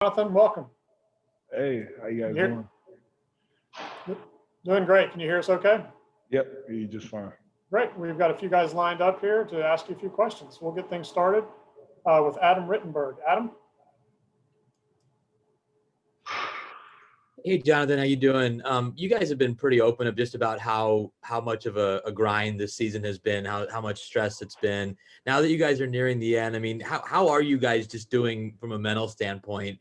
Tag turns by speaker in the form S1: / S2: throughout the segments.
S1: Jonathan, welcome.
S2: Hey, how you guys doing?
S1: Doing great. Can you hear us okay?
S2: Yep, you just fine.
S1: Great. We've got a few guys lined up here to ask you a few questions. We'll get things started with Adam Rittenberg. Adam?
S3: Hey, Jonathan, how you doing? You guys have been pretty open of just about how much of a grind this season has been, how much stress it's been. Now that you guys are nearing the end, I mean, how are you guys just doing from a mental standpoint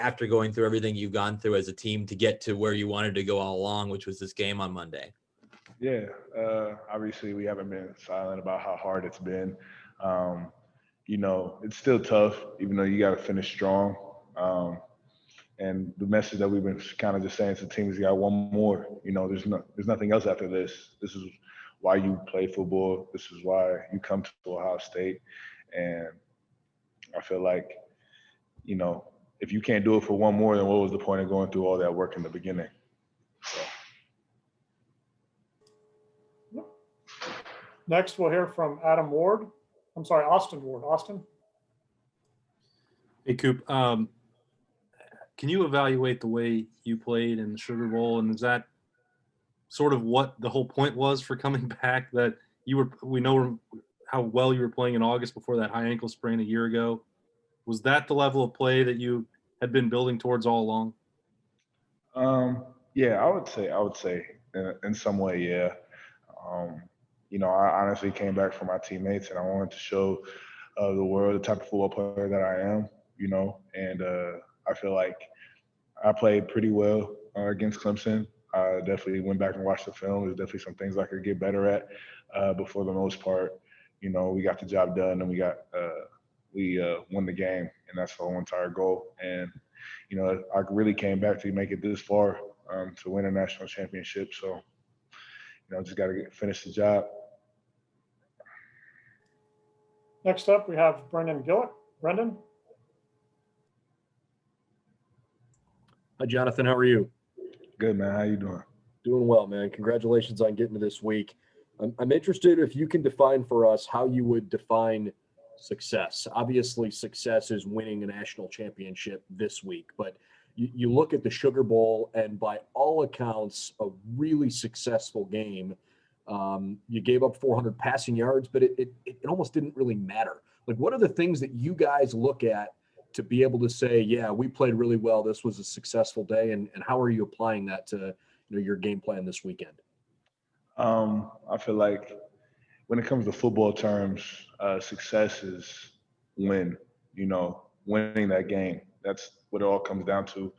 S3: after going through everything you've gone through as a team to get to where you wanted to go all along, which was this game on Monday?
S2: Yeah, obviously we haven't been silent about how hard it's been. It's still tough, even though you got to finish strong. And the message that we've been kind of just saying to the team is, you got one more. There's nothing else after this. This is why you play football. This is why you come to Ohio State. And I feel like, if you can't do it for one more, then what was the point of going through all that work in the beginning? So.
S1: Next, we'll hear from Austin Ward. Austin?
S4: Hey, Coop. Can you evaluate the way you played in the Sugar Bowl, and is that sort of what the whole point was for coming back? That we know how well you were playing in August before that high ankle sprain a year ago. Was that the level of play that you had been building towards all along?
S2: Yeah, I would say in some way, yeah. I honestly came back for my teammates, and I wanted to show the world the type of football player that I am, and I feel like I played pretty well against Clemson. I definitely went back and watched the film. There's definitely some things I could get better at, but for the most part, we got the job done, and we won the game, and that's the whole entire goal. And I really came back to make it this far to win a national championship. So, just got to finish the job.
S1: Next up, we have Brendan Gulick. Brendan?
S5: Hi, Jonathan. How are you?
S2: Good, man. How you doing?
S5: Doing well, man. Congratulations on getting to this week. I'm interested if you can define for us how you would define success. Obviously, success is winning a national championship this week, but you look at the Sugar Bowl, and by all accounts, a really successful game. You gave up 400 passing yards, but it almost didn't really matter. Like, what are the things that you guys look at to be able to say, yeah, we played really well, this was a successful day, and how are you applying that to your game plan this weekend?
S2: I feel like when it comes to football terms, success is winning that game. That's what it all comes down to.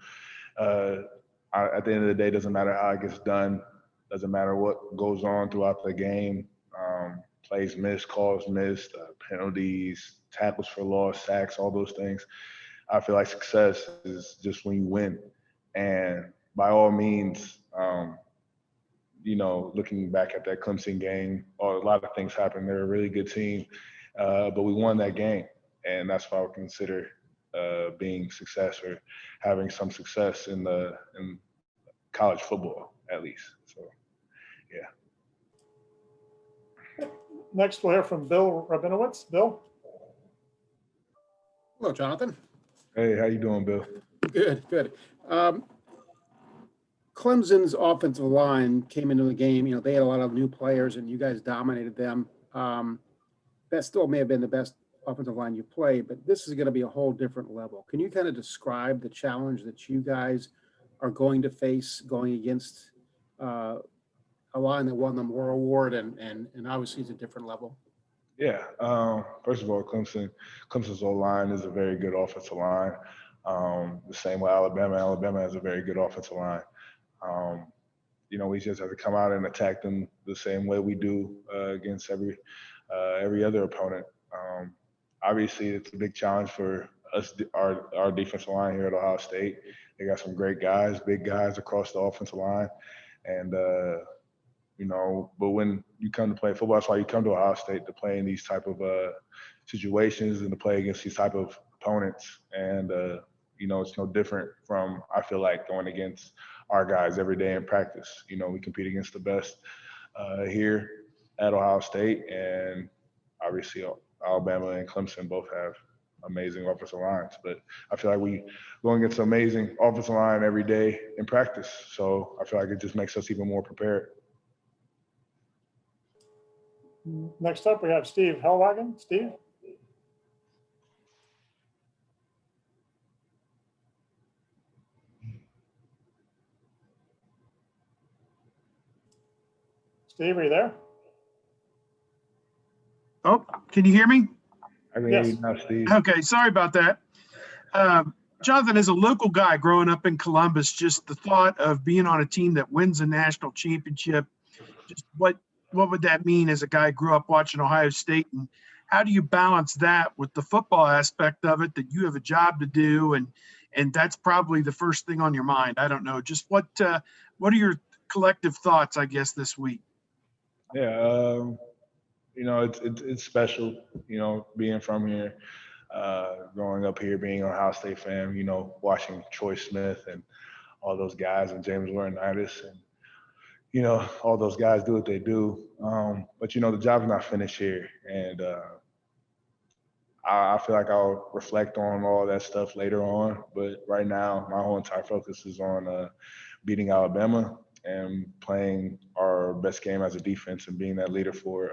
S2: At the end of the day, it doesn't matter how it gets done, doesn't matter what goes on throughout the game. Plays missed, calls missed, penalties, tackles for loss, sacks, all those things. I feel like success is just when you win. And by all means, looking back at that Clemson game, a lot of things happened. They're a really good team, but we won that game. And that's what I would consider being success, or having some success in college football, at least. So, yeah.
S1: Next, we'll hear from Bill Rabinowitz. Bill?
S6: Hello, Jonathan.
S2: Hey, how you doing, Bill?
S6: Good. Clemson's offensive line came into the game. They had a lot of new players, and you guys dominated them. That still may have been the best offensive line you played, but this is going to be a whole different level. Can you kind of describe the challenge that you guys are going to face going against a line that won the Moore Award, and obviously it's a different level?
S2: Yeah. First of all, Clemson's O-line is a very good offensive line. The same with Alabama. Alabama has a very good offensive line. We just have to come out and attack them the same way we do against every other opponent. Obviously, it's a big challenge for us, our defensive line here at Ohio State. They got some great guys, big guys across the offensive line, and but when you come to play football, that's why you come to Ohio State, to play in these type of situations and to play against these type of opponents. And it's no different from, I feel like, going against our guys every day in practice. We compete against the best here at Ohio State, and obviously Alabama and Clemson both have amazing offensive lines. But I feel like we going against amazing offensive line every day in practice. So I feel like it just makes us even more prepared.
S1: Next up, we have Steve Helwagen. Steve? Steve, are you there?
S7: Oh, can you hear me?
S2: I can
S1: Yes.
S2: hear you now, Steve.
S7: Okay, sorry about that. Jonathan, as a local guy growing up in Columbus, just the thought of being on a team that wins a national championship, just what would that mean as a guy who grew up watching Ohio State, and how do you balance that with the football aspect of it, that you have a job to do, and that's probably the first thing on your mind? I don't know. Just what are your collective thoughts, I guess, this week?
S2: Yeah, it's special, being from here, growing up here, being an Ohio State fan, watching Troy Smith and all those guys and James Laurinaitis and, all those guys do what they do. But, the job's not finished here. And I feel like I'll reflect on all that stuff later on. But right now, my whole entire focus is on beating Alabama and playing our best game as a defense and being that leader for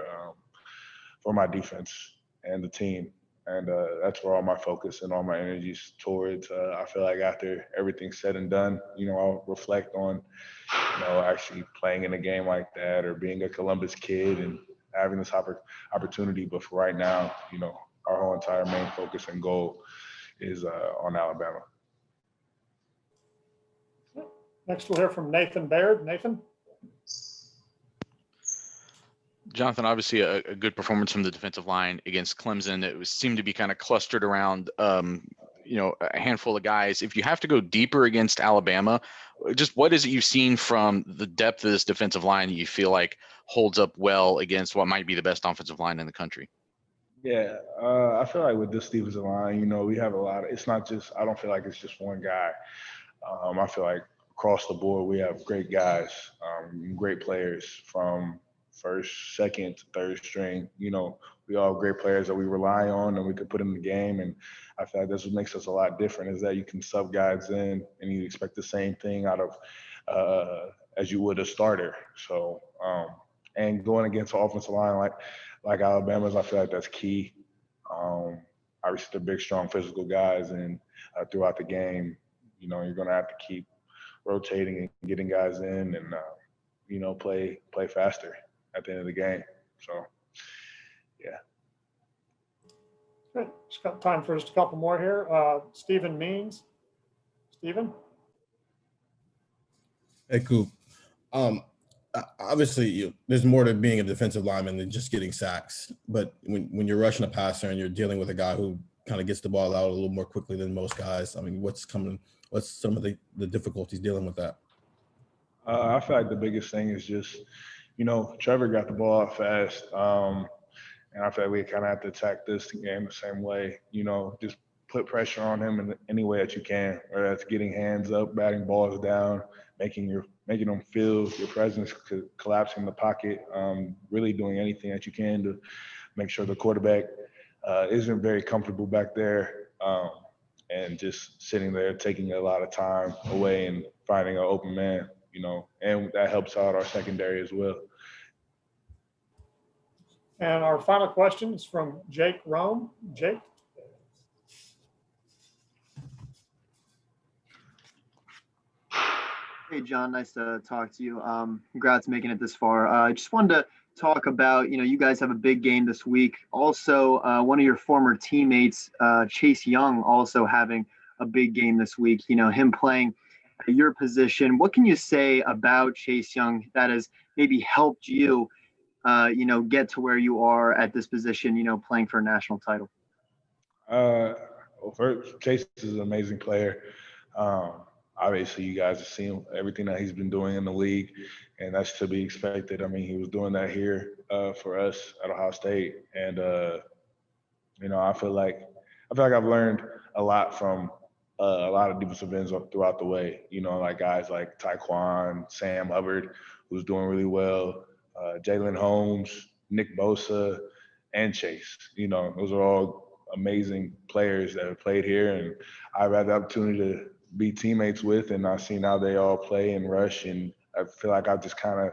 S2: my defense and the team. And that's where all my focus and all my energies towards. I feel like after everything's said and done, I'll reflect on, actually playing in a game like that or being a Columbus kid and having this opportunity. But for right now, our whole entire main focus and goal is on Alabama.
S1: Next, we'll hear from Nathan Baird. Nathan?
S8: Jonathan, obviously a good performance from the defensive line against Clemson. It seemed to be kind of clustered around, a handful of guys. If you have to go deeper against Alabama, just what is it you've seen from the depth of this defensive line that you feel like holds up well against what might be the best offensive line in the country?
S2: Yeah, I feel like with this defensive line, we have a lot of, it's not just, I don't feel like it's just one guy. I feel like across the board, we have great guys, great players from first, second, third string. We all have great players that we rely on and we can put in the game. And I feel like that's what makes us a lot different is that you can sub guys in and you expect the same thing out of as you would a starter. So, and going against an offensive line like Alabama's, I feel like that's key. Obviously, they're big, strong, physical guys, and throughout the game, you're going to have to keep rotating and getting guys in and, play faster at the end of the game. So, yeah.
S1: Good. Just got time for just a couple more here. Stephen Means. Stephen?
S9: Hey, Coop. Obviously, there's more to being a defensive lineman than just getting sacks. But when you're rushing a passer and you're dealing with a guy who kind of gets the ball out a little more quickly than most guys, I mean, what's some of the difficulties dealing with that?
S2: I feel like the biggest thing is just, Trevor got the ball out fast. And I feel like we kind of have to attack this game the same way, just put pressure on him in any way that you can, whether that's getting hands up, batting balls down, making them feel your presence, collapsing the pocket, really doing anything that you can to make sure the quarterback isn't very comfortable back there, and just sitting there taking a lot of time away and finding an open man, and that helps out our secondary as well.
S1: And our final question is from Jake Rohm. Jake?
S10: Hey, John, nice to talk to you. Congrats making it this far. I just wanted to talk about, you guys have a big game this week. Also, one of your former teammates, Chase Young, also having a big game this week, him playing at your position. What can you say about Chase Young that has maybe helped you, get to where you are at this position, playing for a national title?
S2: Well, first, Chase is an amazing player. Obviously, you guys have seen everything that he's been doing in the league, and that's to be expected. I mean, he was doing that here for us at Ohio State, and I feel like I've learned a lot from a lot of defensive ends throughout the way. Like guys like Tyquan, Sam Hubbard, who's doing really well, Jalen Holmes, Nick Bosa, and Chase. Those are all amazing players that have played here, and I've had the opportunity to be teammates with, and I've seen how they all play and rush, and I feel like I've just kind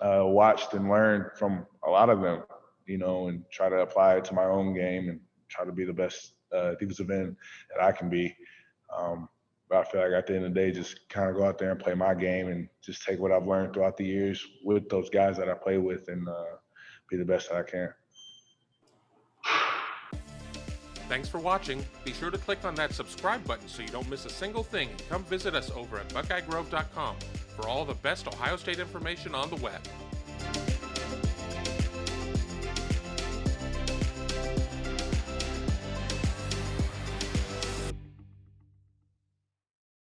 S2: of watched and learned from a lot of them, you know, and try to apply it to my own game and try to be the best defensive end that I can be. But I feel like at the end of the day, just kind of go out there and play my game and just take what I've learned throughout the years with those guys that I play with and be the best that I can.
S11: Thanks for watching. Be sure to click on that subscribe button so you don't miss a single thing, and come visit us over at BuckeyeGrove.com for all the best Ohio State information on the web.